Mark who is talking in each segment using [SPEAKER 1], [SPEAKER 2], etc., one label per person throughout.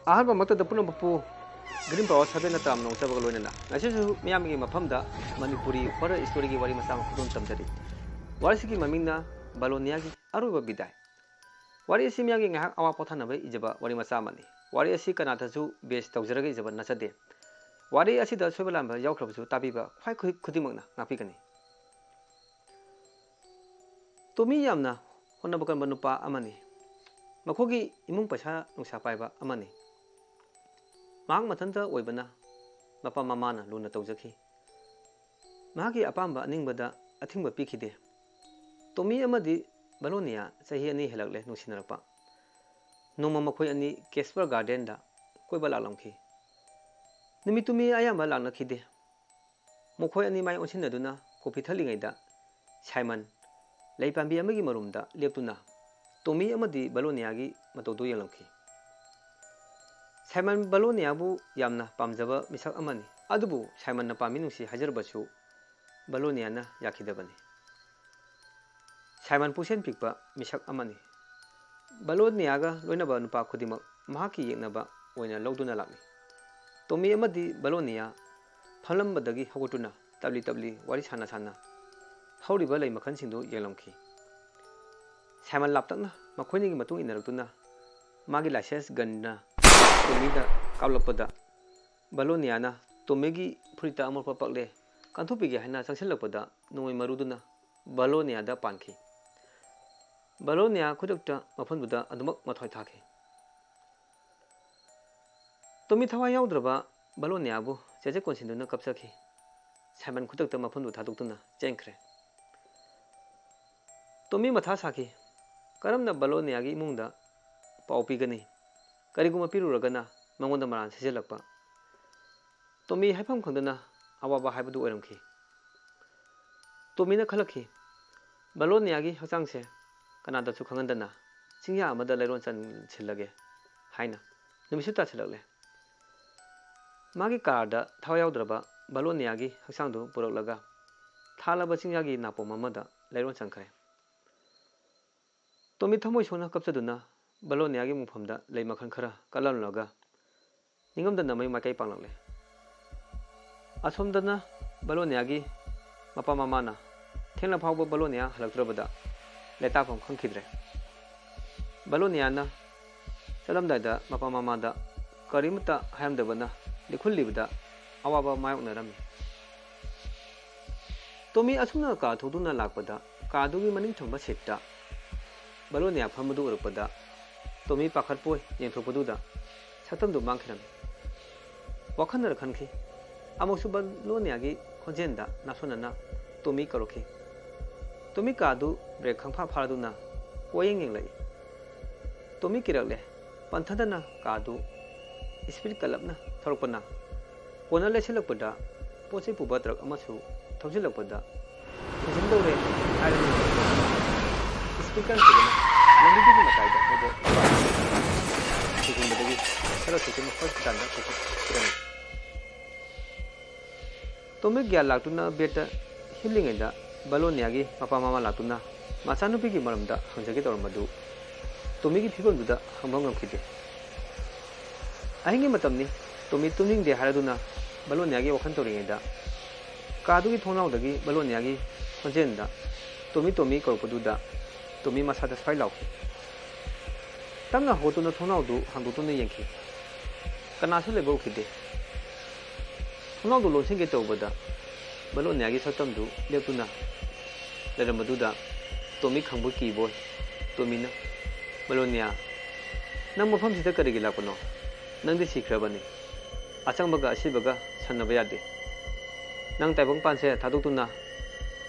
[SPEAKER 1] ahal mata da puno pu green power sabe na tam no sabag loina na nasu miyam gi mafam da manipuri horror story gi wari masa ma khudun tamjari wari sigi mamingna balonia gi aruba bidai wari asi miyam gi ngahak awa pothana bai ijaba wari masa mani wari asi kana thasu base tawjaraga ijaba nasade wari asi da sobelam ba yaukhrabsu tabiba khwai khudimangna ngapigani tomi yamna honna bakan banupa amani makogi imung paisa nungsa paiba amani mahang mathanta oibana mapa mamana luna tawjaki mahagi apamba aningbada athingba pikhide tomi amadi balonia sahi ani helakle nungsinarapa noma makhoi ani Casper Garden da koiba lalamki nimitumi ayamba laknakhide mokhoi ani mai onsinaduna kopi thalingaida Simon leipambi amagi marumda leptuna tomi amadi balonia gi matodo yelamki Simon balonia bu yamna pamjaba misak amani adubu Simon na pami nungsi hajarbasu balonia na yakidabani Simon pusen pikpa misak amani balonia ga loinaba nupa khudima mahaki yeknaba oina lawduna lakni tomi amadi balonia phalambadagi hogotuna tabli wari sana hauriba lei makhan singdu yelamki Simon laptakna makhoini gi matung inarakuna magi license ganna tomida kaulapada balonia na tomegi frita amor papakle kantupige haina changsilapada nongoi maruduna balonia da panki balonia khudakta mafanbuda adumak mathoi thake tomi thawa yaudraba balonia bu cheje konsinduna kapsaki Simon khudakta mafanbu thaduktuna chengkhre tomi matha saki karamna balonia gi imungda paupigani kariguma piruragana mangonda maran sijelakpa tomi haifam khangdana awaba haibadu oiramki tomina khalaki balonia gi hachangse kanada chu khangandana singya amada leiron chan chilage haina numisita chilakle magi karda thawayaudraba balonia gi hachangdu puraklaga thalaba singya gi napom amada leiron changkhre tomi thamoi sona kapchaduna balonia gi mufamda leimakhan khara kalalulaga ningamdana mai makai panglakle asomdana balonia gi mapa mamana thengla phawba balonia halaktrabada letapam khangkhidre balonia na chalamdaida mapa mamada karimta hayamdabana likhullibada awaba mayoknarami tomi asumna ka thuduna lakpada kadugi maning thamba setta balonia phamadu urpada tomi pakhatpoi yengthokpaduda satamdu mangkhirami wakhanara khanki amoksu balonia gi khonjenda nasonana tomi karoki tomi kadu break khangpha pharaduna poyeng yenglai tomi kirakle panthadana kadu speed kalapna thorokpana kona leselakpada pochai puba truck amasu thojilakpada thojindore hairani speaker sidana lambi gi mataida hobo sigundagi sara sikima hospital da kokirani tomi gya laktuna beta healing enda balonia gi papa mama latuna machanupi gi maramda hangjagi tormadu tomi gi phibon duda hambangam khide ahingi matamni tomi tuning de haraduna balonia gi wakhan toringeda kadu gi thonau dagi balonia gi khonjenda tomi korpoduda tomi masada sailau tamna hotuna thonau du handutuna yengki kanasu lebo khide thonau du lonsing ge tawbada balonia gi satamdu leptuna leramaduda tomi khangbu ki boy tomina balonia nang mafam sida karigi lakano nang de sikhrabani achangbaga asibaga sannaba yade nang taibang panse thadukuna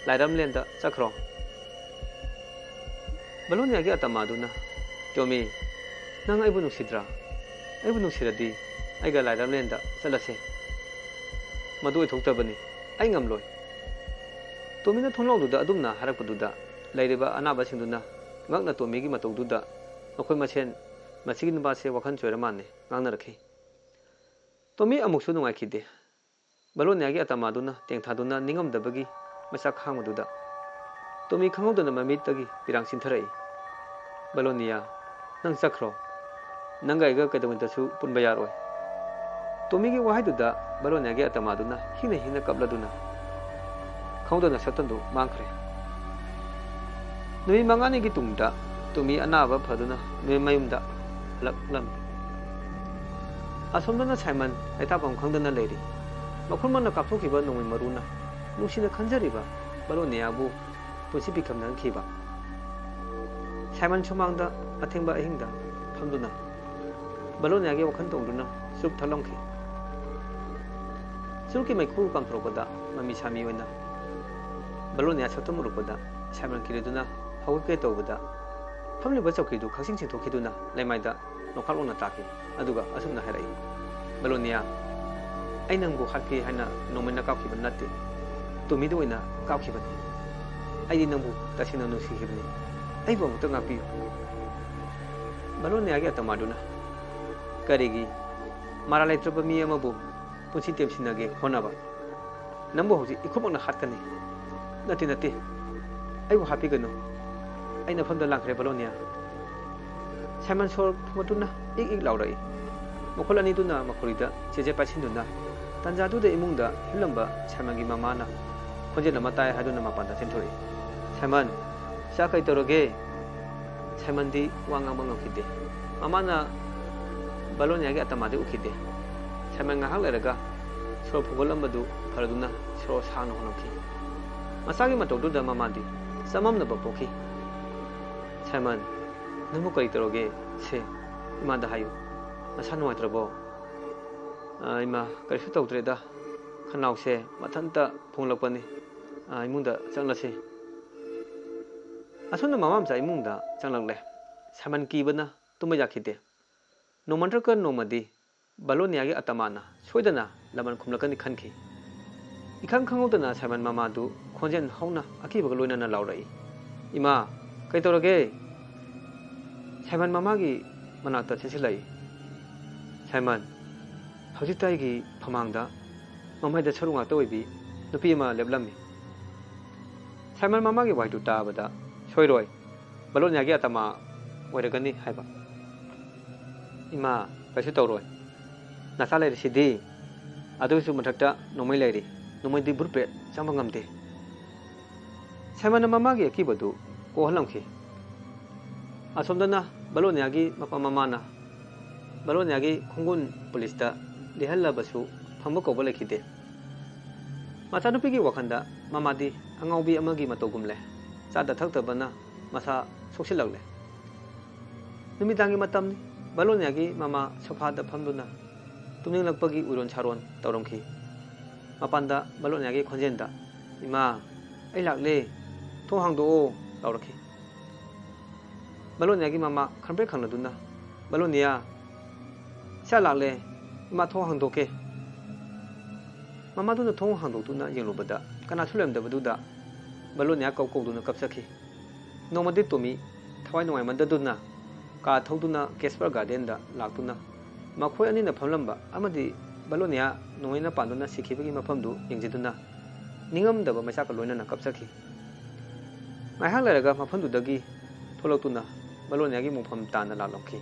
[SPEAKER 1] lairam lenda chakhro balonia gi atamaduna tomi nang aibu nusidra aibu nusiradi aiga lairam lenda chalase madu ithoktabani ai ngamloi tomina thonlaududa adumna harakpaduda leiriba anaba singduna ngakna tomigi mataududa makhoi masen masigi nubase wakhan choiramane ngangna rakhi tomi amuksu nungai khide balonia gi atamaduna tengthaduna ningamdabagi masak khangmaduda tomi khangudana mamitagi pirang sintharai balonia nang chakhro नंगाइगा कदमतसु पुनबा यारोय तोमीगी वाहाइदुदा बलोनियागी अतमादुना हिना कपलादुना खौदना सतंदु मांखरे नुई मंगानीगी तुंगदा तोमी अनाबा फदुना नुई मयुमदा लकलम असोमदना साइमन ऐतापम खंगदना लेरी मखुमना कापथोखिबा नोंगै मरुना नुसिना खंजरिबा बलोनियाबु पुसि बिखमना खिबा साइमन सुमांगदा अथेंबा अहिंगदा फमदुना बलोनियागी वखन तोंगदुना सुप थलंखि सुरकी मैखु पांथरोपदा ममी सामी ओइना बलोनिया सतमुरुपदा साइमन किरिदुना हौके तौबदा फमलिबा चौकीदु खसिंग सिंथोखिदुना लेमाइदा नोखालोना ताकि अदुगा असुमना हाराई बलोनिया आई नंगु हाकी हाइना नोमैना काखिबा नत्ते तुमिदु ओइना काखिबनी आई नंगु तसिना नुसिखिबनी आइबो अमुता ngapiyu बलोनियागी अतमादुना करिगी मारा लेत्रबा मी अमबु पुंसी तेमसिनागे होनाबा नंबो होजि इखुमकना हातकनी नते नते आइबो हापिगनो आइना फमदा लांखरे बलोनिया साइमन सोर फुमतुना इक लाउराई मखोल अनिदुना मखोरिदा चेजे पासिन्दुना तंजादुदा इमुंगदा हिलंबा साइमनगी मामाना खोजेना मताय हादुना मापानदा सेंथोरी साइमन सा कै तोरगे साइमनदी वांगांबा ngखिदे मामाना बलोनियागी अतमादे उखिदे साइमन ngahak lerega सोर फुगलंबदु फरदुना सोर सानो होनखि मसागी मतौदुदा मामादी सममनबा पोखि साइमन नमु कई तरोगे से इमादा हायु मसा नुवाइत्रबो इमा करिसु तौद्रेदा खनाउसे मथंता फोंलपनी इमुंदा चंगलसे असुना मामामचा इमुंदा चंगलंगले साइमन कीबना तुम याखिदे नोमंत्रक नोमदी बलोनियागी अतमाना सोइदना लमन खुमलकनी खनखि इखंग खंगौदना साइमन मामादु खोंजेन हौना अकीबग लोइनना लाउरई इमा कई तौरगे साइमन मामागी मनाक्ता चेसिलाई साइमन हजिताइगी फमांगदा ममाइदा सरु ngakta ओइबि नुपि अमा लेबलमि साइमन मामागी वाइदु ताबदा सोइरोय बलोनियागी अतमा ओइरगनी हाइबा इमा कइसु तौरोय नसा लेरिसिदि अदुसु मथक्ता नोमै लेरि नोमैदि बुरपे चांबा ngamde साइमन मामागी अकीबदु कोहलंखि असोमदना बलोनियागी मपा मामाना बलोनियागी खुंगुन पुलिसदा लेहल्लाबसु फंबा कौबा लेखिदे मचानुपीगी वखंदा मामादी अंगाउबी अमगी मतोगुमले चादा थक्तबना मसा सोक्सिलगले नुमिदांगी मतमनि बलोनियागी मामा सोफादा फमदुना तुमनिंगलकपगी उरोन सारोन तौरमखि मपानदा बलोनियागी खोंजेनदा इमा आई लाकले थों हांगदोओ लाउरखि बलोनियागी मामा खनब्रे खंगनदुना बलोनिया सा लाकले इमा थों हांगदोके मामादुना थों हांगदोतुना येंगलुबदा कनासु लेमदबदुदा बलोनिया कौकौदुना कपसखि नोमदि तोमी थवाई नुवाइमंददुना का थौदुना केसपर गार्डन लाक्तुना मखोय अनिना फमलंबा अमदि बलोनिया नोइना पांदुना सिखिबगी मफमदु येंजिदुना निंगमदबा मैसाका लोइनना कपसखि ngaihak leraga mafamdudagi tholoktuna बलोनियागी मुफम ताना लालमखि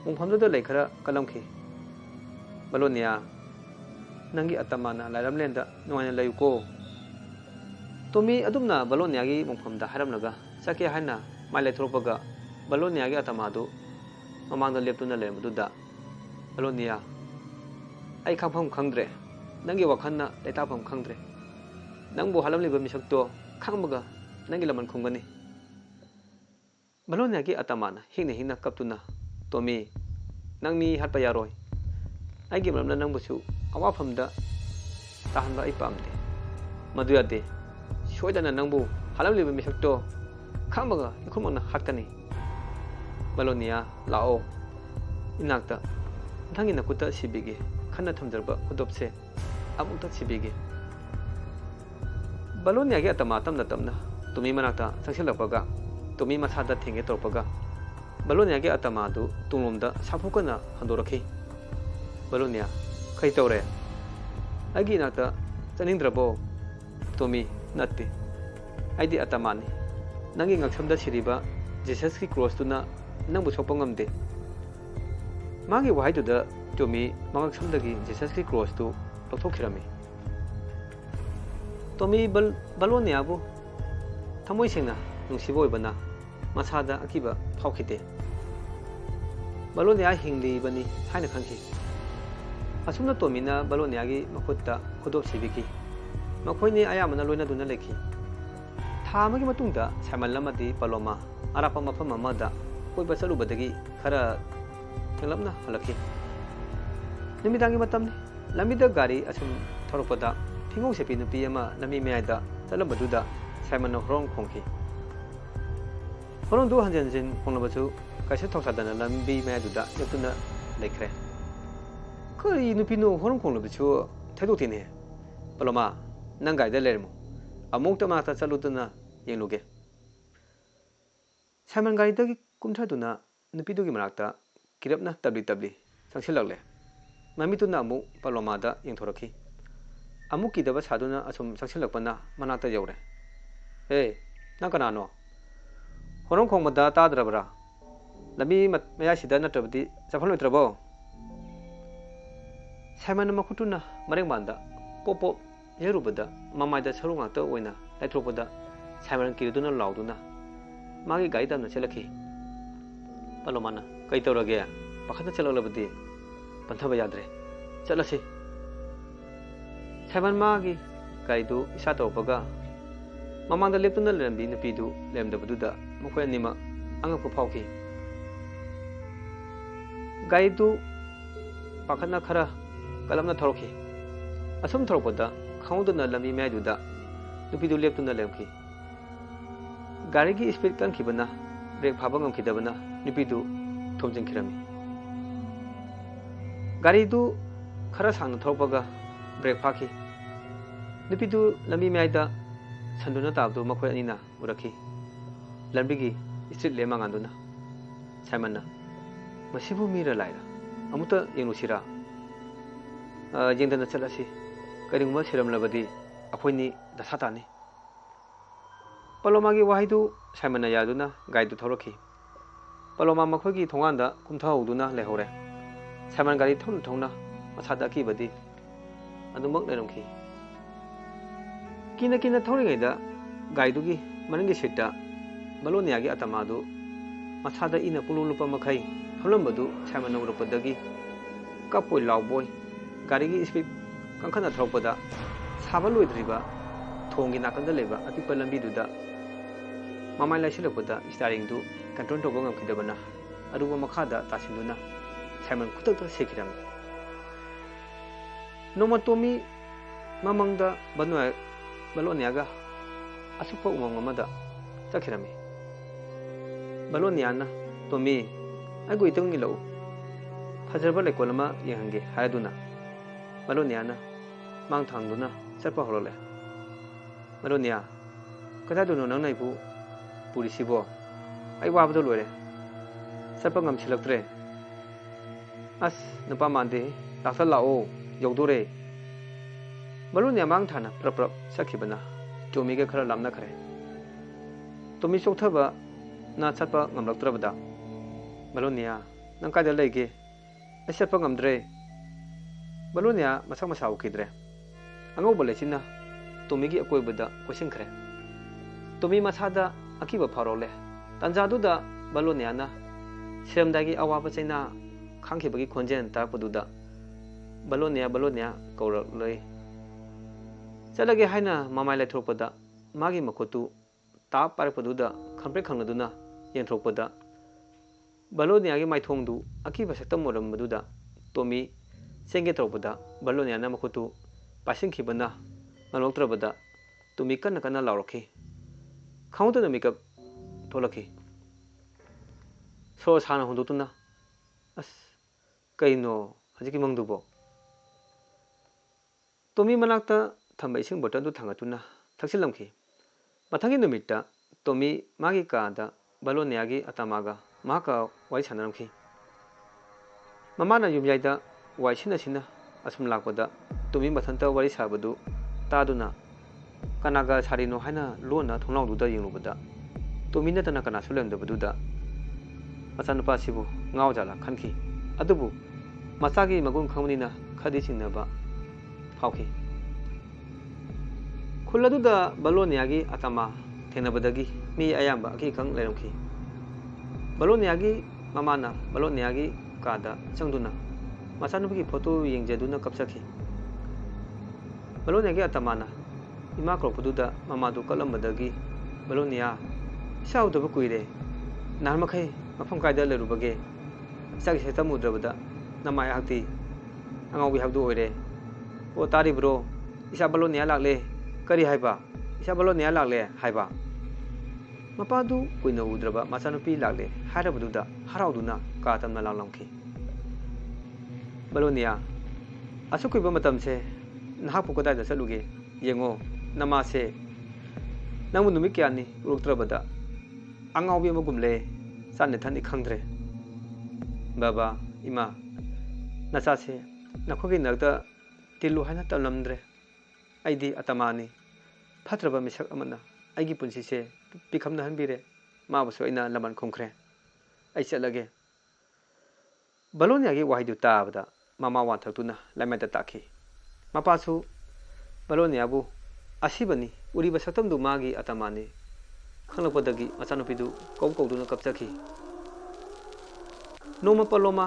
[SPEAKER 1] मुफमदुदा लेखरा कलमखि बलोनिया नंगी अतमाना लाइरमलेंदा नुवाइना लयुको तोमी अदुमना बलोनियागी मुफमदा हारमलगा सके हाइना माइले थोरपगा बलोनियागी अतमादु ममांगदा लेप्तुना लेमदुदा बलोनिया आई खाफम खंद्रे नंगी वखन्ना लेताफम खंद्रे नंगबु हालमलिबा मिसक्तो खंबगा नंगी लमन खुंगनी बलोनियागी अतमाना हिंना कपतुना तोमी नंगमी हटपा यारोय आइगी मरमना नंगबुसु अवाफमदा ताहनबा आई पामदे मदु यादे सोइदना नंगबु हालमलिबा मिसक्तो खंबगा इखुमना हटकनी बलोनिया लाओ इनाक्ता नंगी नकुता सिबिगे खन्ना थमजरबा खुदोपसे अमुक्ता सिबिगे बलोनियागी अतमा तमना तुमी मनाक्ता संगसिलपगा तुमी मसादा थेंगे तोरपगा बलोनियागी अतमादु तुंगलोमदा साफुकना हंदोरखि बलोनिया खै तौरे आइगी नाक्ता चनिंद्रबो तुमी नत्ते आइदी अतमानी नंगी ngaksamda siriba जीसस की क्रॉस तुना नंगबु सोपंगमदे मागी वाहाइदुदा टोमी मंगक समदगी जीसस की क्रॉस तो लौथोखिरमी टोमी बलोनियाबु थमोय सिंगना नुसिबो ओइबना मसादा अकिबा फावखिते बलोनिया हिंगलीबनी हाइना खंखि असुमना टोमीना बलोनियागी मखुत्ता खुदोप सिबिकी मखोइनी अयामना लोइना दुना लेखि था अमगी मतुंगदा साइमन लमदी पलोमा अरापा मफम अमदा कोइबा चलुबदगी खरा थेंगलपना हलखि निमिदांगी मतमनि लमिदा गाड़ी असुम थोरपदा फिंगों सेपी नुपी अमा लमी मेयादा चलबदुदा साइमन होरोंग खोंखि होरोंग दु हंजन खोंलबसु कैसे थौसादना लंबी मेयादुदा लेप्तुना लेख्रे करी नुपीनो होरोंग खोंलबसु थैदोतिने पलोमा नंग गाइदा लेरमु अमुक तमाता चलुदना येंलुगे साइमन गाइदगी कुमथादुना नुपीदुगी मनाक्ता किरपना तबली संसिलगले ममितुना अमुक पलोमादा येंथोरखि अमुक किदबा सादुना असुम संसिलगपना मनाक्ता यौरे ए नंग कनानो होरोंग खोंगमदा ताद्रबरा लमी मयासिदा नत्रबदी चफलोइत्रबो साइमन मखुटुना मरेंग मांदा पोपो येरुबदा ममाइदा सरु ngakta oina laithropada साइमन किरदुना लाउदुना मागी गाड़ी तमना चलखि पलोमाना कई तौरगे पाखना चलबदी पंथब याद्रे चलसी साइमन मागी गाड़ीदु इसा तौरपगा ममांदा लेप्तुना लेरंबी नुपीदु लेरमदबदुदा मखोय अनिमा अंगपु फावखि गाड़ीदु पाखना खरा कलमना थौरखि असुम थौरपदा खाउदना लमी मैदुदा नुपीदु लेप्तुना लेरमखि गाड़ी की स्पीड कंखिबना ब्रेक फाबा ngमखिदबना नुपीदु थोमजिंखिरमी गाड़ी दु खरा सांगना थौरपगा ब्रेक फाखि नुपीदु लमी मैदा संदुना ताबदु मखोय अनिना उरखि लंबिगी street लेमांगांदुना साइमनना मसिबु Meera Lyra Amruta येंगुसिरा येंदना चलसी करिंगमा सिरमलबदी अखोइनी दसातानी Paloma की वाहिदु साइमन यादुना गाइड थौरखि पलोमा मखोगी थोंगांदा कुमथाउदुना लेहौरे साइमन गाड़ी थौना थौना मसादा अकीबदी अदुमक लेरमखि किना थौरिगैदा गाइदुगी मनिंगी सीटा बलोनियागी अतमादु मसादा इना पुलुलुपा मखै थौलंबदु साइमन उरपदगी कपोय लाउबोय गाड़ीगी स्पीड कंखना थौरपदा साबा लोइद्रिबा थोंगी नाकंदा लेबा अपिपा लंबीदुदा ममाइ लाइसिलपदा स्टारिंग कंट्रोल तौब ngमखिदबना अरुबा मखादा तासिंदुना साइमन खुतक सेखिरम नोमतोमी ममंगदा बलोनियागा असुप उमंग अमदा चखिरमी बलोनियाना तोमी अगु इतंगी लो फजरबा लेकोलमा यंगे हायदुना बलोनियाना मांग थांगदुना चटपा हरोले बलोनिया कदादुनो नंग नाइबु पुलिसिबो आई वाबदो लोरे चटपा ngमसिलक्त्रे अस नुपा मांदे लाक्ता लाओ यौदोरे बलोनिया मांग थाना प्रप सखिबना टोमीगे खरा लामना खरे टोमी चौथबा ना चटपा ngमलक्त्रबदा बलोनिया नंग कायदा लेगे आई चटपा ngमद्रे बलोनिया मसा मसा उखिद्रे अंगौबा लेसिना टोमीगी अकोइबदा कोसिंखरे टोमी मसादा अकीबा फारोले तंजादुदा बलोनियाना सेमदागी अवाबा चैना खांखिबगी खोंजेन तारपदुदा बलोनिया कौरलै चलगे हाइना ममाइ लाइथ्रोपदा मागी मखोतु ताप पारपदुदा खंप्रे खंगदुना येंथ्रोपदा बलोनियागी माइथोंदु अकीबा सक्तम मोरमबदुदा टोमी चेंगे तौरपदा बलोनियाना मखोतु पासिंखिबना ngaloक्त्रबदा टोमी कन्ना लाउरखि खाउदना मेकअप थोलखि सो साना होंदुतुना अस कइनो हजिकी मंगदुबो टोमी मनाक्ता थंबा इसिंग बोतल थांगतुना थक्सिलमखि मथंगी नुमित्ता टोमी मागी कादा बलोनियागी अतमागा माका वाई सानरमखि ममाना युमयाइदा वाई सिना असुम लाकपदा टोमी मथंता वारी साबदु तादुना कनागा सारिनो हाइना लोना थोंलाउदुदा येंलुबदा टोमी नतना कना सुलेमदबदुदा मचानुपासिबु ngawjala खनखि अदुबु मसागी मगुन खंगनिना खदी चिंगनबा फाउखि खुलदुदा बलोनियागी अतमा थेनबदगी मी अयाम्बा की खंग लेरमखि बलोनियागी ममाना बलोनियागी कादा चंगदुना मसानुबगी फोटो येंगजेदुना कपसखि बलोनियागी अतमाना इमा क्रोपदुदा ममादु कलमबदगी बलोनिया साउदब कुइरे नारमखै मफम कायदा लेरुबगे इसागी सेतमुद्रबदा नमाय हक्ति अंगावबि हबदु ओइरे ओ तारिब्रो इसा बलोनिया लागले करी हाइबा इसा बलोनिया लागले हाइबा मपादु कुइना उद्रबा मचानुपी लागले हारबदुदा हराउदुना का तमना लांगलमखि बलोनिया असुकुइबा मतमसे नहापु कदाइदा चलुगे येंगो नमासे नंगु नुमि क्यानि उरुक्त्रबदा अंगावबि अमगुमले साने थानि खंद्रे बाबा इमा नचासे नखोगी नगदा तिलु हाना तलमद्रे आइदी अतमानी फत्रबा मिसक अमना आइगी पुंसिसे पिखमना हनबिरे माबसो इना लमन खुंख्रे आई चलगे बलोनियागी वाहिदु ताबदा मामा वाथक्तुना लाइमेदा ताखि मपासु बलोनियाबु असिबनी उरिबा सतमदु मागी अतमानी खंगलपदगी मचानुपिदु कौदुना कपचखि नोमा पलोमा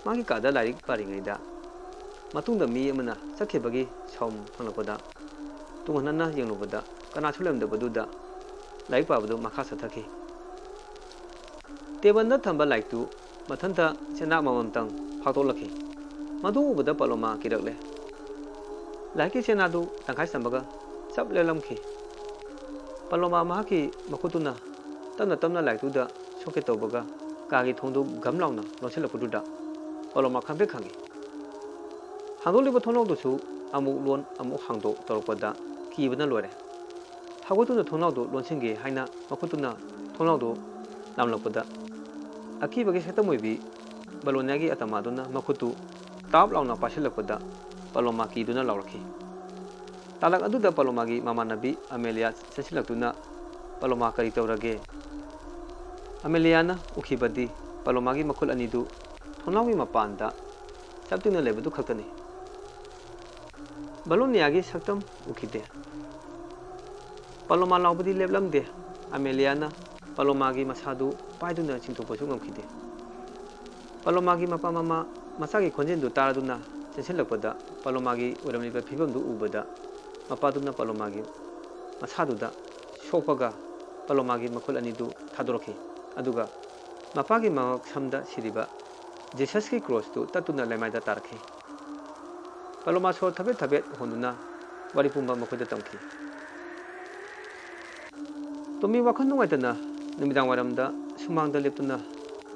[SPEAKER 1] मागी कादा लाइक पारिङैदा मतुंगदा मी अमना चखेबगी सौम खंगलपदा तुंगनना येंगलुबदा कनासु लेमदबदुदा लाइक पाबदु मखा सथखि टेबलदा थंबा लाइकतु मथंता सेना ममतंग फातोलखि मदु उबदा पलोमा किरकले लाइकि सेनादु तंखाइ संबगा सब लेलमखि पलोमा माकी मखुतुना तमना तमना लाइकतुदा सोके तोबगा कागी थोंदु गमलाउना लोसिलपदुदा पलोमा खंबे खंगी हांदोलिबा थोनाउदुसु अमुक लोन अमुक हांदो तोरपदा कीबना लोरे हागोतुना थोनाउदु लोनसिंगे हाइना मखुतुना थोनाउदु लामलपदा अकीबगे सेतमोइबी बलोनियागी अतमादुना मखुतु ताप लाउना पासिलपदा पलोमा कीदुना लाउरखि तालक अदुदा पलोमागी मामानबी अमेलिया सेसिलक्तुना पलोमा करी तौरगे अमेलियाना उखिबदी पलोमागी मखुल अनिदु थोनाउगी मपानदा चपतुना लेबदु खक्तनी बलोनियागी सक्तम उखिदे पलोमा लाउबदी लेबलमदे अमेलियाना पलोमागी मसादु पाइदुना चिंथोपसु ngमखिदे पलोमागी मपा मामा मसागी खोंजेंदु तारदुना सेसिलक्पदा पलोमागी उरमलिबा फिबमदु उबदा मपादुना पलोमागी मसादुदा सोपगा पलोमागी मखुल अनिदु थादोरखि अदुगा मपागी मगक समदा सिरिबा जीसस की क्रॉस तु ततुना लेमाइदा तारखि पलोमा सो थबे थबे होनुना वारिपुंबा मखुदा तमखि तोमी वाखन नुंगाइतना नुमिदांग वारमदा सुमांगदा लेप्तुना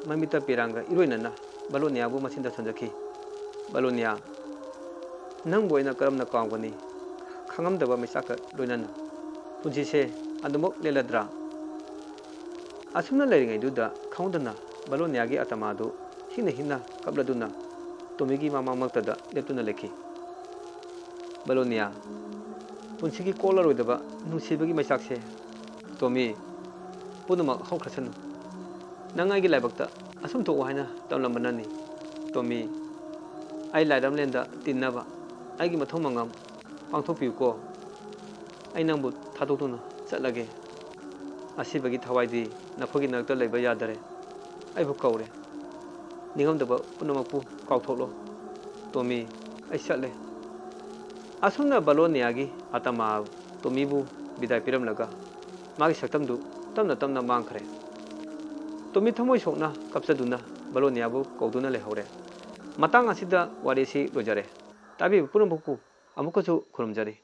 [SPEAKER 1] ममिता पिरांगा इरोइनना बलोनियाबु मसिंदा संजखि बलोनिया नंग बोइना करमना कांगनी खंगमदबा मिसाक लोइनना पुंसिसे अदमक लेलद्रा असुमना लेरिङैदुदा खौदना बलोनियागी अतमादु हिना हिना कबलदुना तोमिगी मामा मक्तदा लेप्तुना लेखि बलोनिया पुंसिगी कोलरोइदबा नुसिबगी मैसाकसे तोमी पुनमक हौखसनु नंगाइगी लाइबक्ता असुम थोक हाइना तमलमबननी तोमी आई लाइरमलेंदा तिन्नबा आइगी मथौ मंगम पांथोपियुको आई नंबु थादोक्तुना चलगे असिबगी थवाइदी नखोगी नक्ता लेबा यादरे आइबु कौरे निगमदबा पुनमकपु काउथोलो तोमी आई चले असुमना बलोनियागी अतमा तोमीबु विदाय पिरमलगा मागी सक्तमदु तमना तमना मांखरे तोमी थमोय सोकना कपसदुना बलोनियाबु कौदुना लेहौरे मतंग असिदा वारिसी लोजरे ताबी पुनमकपु अमुकसु खुरमजरी।